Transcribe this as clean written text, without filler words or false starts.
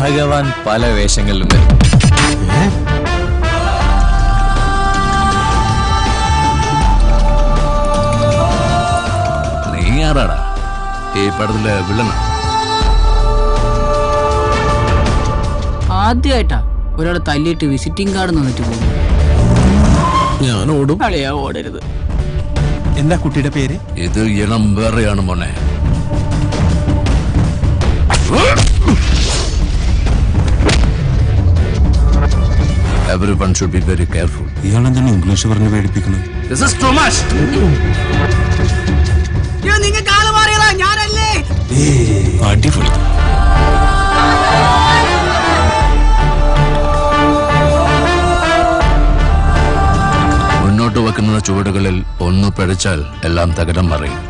ഭഗവാൻ പല വേഷങ്ങളിലും വരും. നീ ആരാടാ ഈ പടത്തിലെ വില്ലന? ആദ്യമായിട്ടാ ഒരാളെ തല്ലിയിട്ട് വിസിറ്റിംഗ് കാർഡ് തന്നിട്ട് പോകും. ഞാൻ ഓടും. കളിയാ ഓടരുത്. എന്താ കുട്ടിയുടെ പേര്? ഇത് ഇളം വേറെയാണ് മോനെ. Everyone should be very careful. ഇയാളെന്താണ് ഇംഗ്ലീഷ് പറഞ്ഞ് പേടിപ്പിക്കുന്നത്? This is too much. നിങ്ങൾക്ക് ആള് മാറിയതാ, ഞാനല്ലേ? അടിപൊളി. മുന്നോട്ട് വെക്കുന്ന ചുവടുകളിൽ ഒന്ന് പിഴച്ചാൽ എല്ലാം തകിടം മറിയും.